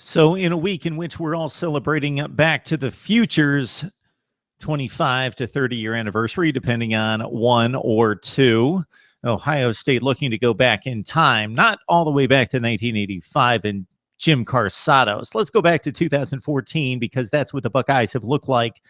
So, in a week in which we're all celebrating Back to the Future's 25 to 30-year anniversary, depending on one or two, Ohio State looking to go back in time, not all the way back to 1985 and Jim Carsados. Let's go back to 2014 because that's what the Buckeyes have looked like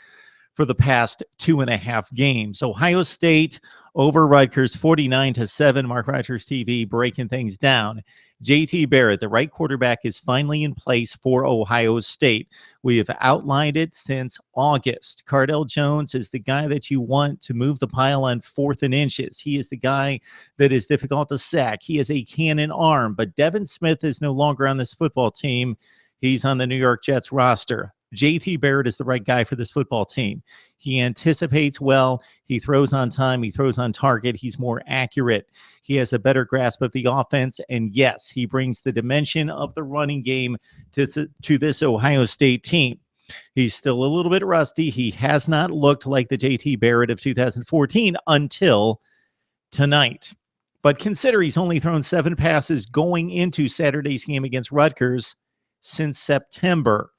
for the past 2.5 games. Ohio State over Rutgers 49-7. Mark Rogers TV breaking things down. JT Barrett, the right quarterback, is finally in place for Ohio State. We have outlined it since August. Cardell Jones is the guy that you want to move the pile on 4th and inches. He is the guy that is difficult to sack. He has a cannon arm, but Devin Smith is no longer on this football team. He's on the New York Jets roster. JT Barrett is the right guy for this football team. He anticipates well. He throws on time. He throws on target. He's more accurate. He has a better grasp of the offense. And yes, he brings the dimension of the running game to this Ohio State team. He's still a little bit rusty. He has not looked like the JT Barrett of 2014 until tonight. But consider he's only thrown 7 passes going into Saturday's game against Rutgers since September.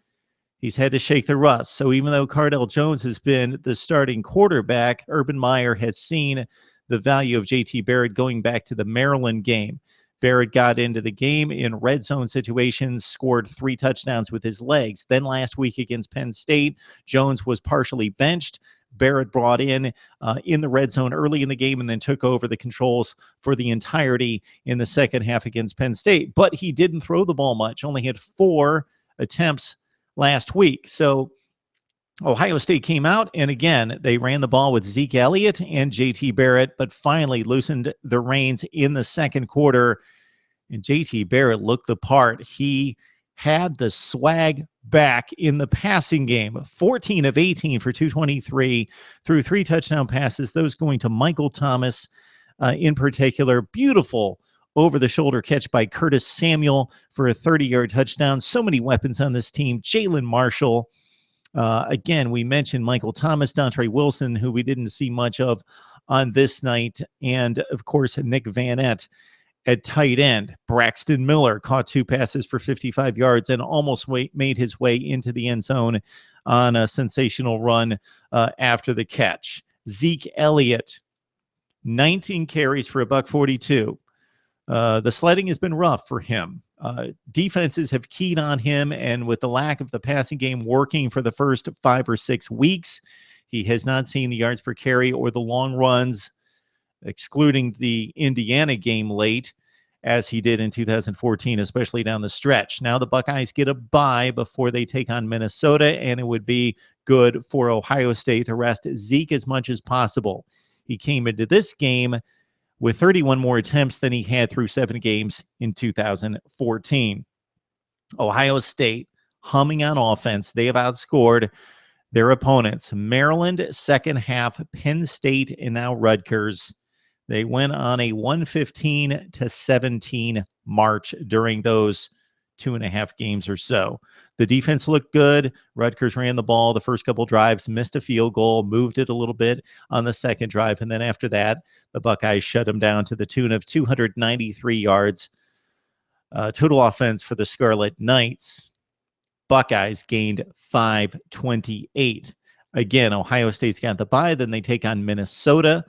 He's had to shake the rust. So even though Cardell Jones has been the starting quarterback, Urban Meyer has seen the value of JT Barrett going back to the Maryland game. Barrett got into the game in red zone situations, scored 3 touchdowns with his legs. Then last week against Penn State, Jones was partially benched. Barrett brought in the red zone early in the game and then took over the controls for the entirety in the second half against Penn State. But he didn't throw the ball much, only had 4 attempts last week. So Ohio State came out, and again, they ran the ball with Ezekiel Elliott and JT Barrett, but finally loosened the reins in the second quarter. And JT Barrett looked the part. He had the swag back in the passing game. 14 of 18 for 223 through 3 touchdown passes, those going to Michael Thomas in particular. Beautiful over-the-shoulder catch by Curtis Samuel for a 30-yard touchdown. So many weapons on this team. Jalen Marshall. Again, we mentioned Michael Thomas, Dontre Wilson, who we didn't see much of on this night. And, of course, Nick Vanette at tight end. Braxton Miller caught 2 passes for 55 yards and almost made his way into the end zone on a sensational run after the catch. Zeke Elliott, 19 carries for $142. The sledding has been rough for him. Defenses have keyed on him, and with the lack of the passing game working for the first 5 or 6 weeks, he has not seen the yards per carry or the long runs, excluding the Indiana game late, as he did in 2014, especially down the stretch. Now the Buckeyes get a bye before they take on Minnesota, and it would be good for Ohio State to rest Zeke as much as possible. He came into this game with 31 more attempts than he had through 7 games in 2014. Ohio State humming on offense. They have outscored their opponents. Maryland, second half, Penn State, and now Rutgers. They went on a 115-17 march during those 2.5 games or so. The defense looked good. Rutgers ran the ball the first couple drives, missed a field goal, moved it a little bit on the second drive, and then after that, the Buckeyes shut them down to the tune of 293 yards. Total offense for the Scarlet Knights. Buckeyes gained 528. Again, Ohio State's got the bye. Then they take on Minnesota.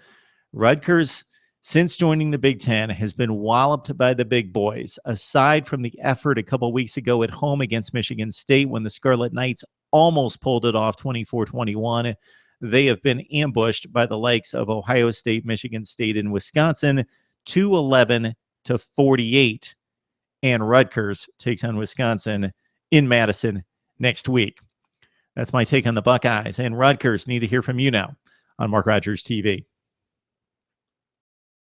Rutgers, since joining the Big Ten, has been walloped by the big boys. Aside from the effort a couple weeks ago at home against Michigan State when the Scarlet Knights almost pulled it off 24-21, they have been ambushed by the likes of Ohio State, Michigan State, and Wisconsin, 211-48. And Rutgers takes on Wisconsin in Madison next week. That's my take on the Buckeyes. And Rutgers. Need to hear from you now on Mark Rogers TV.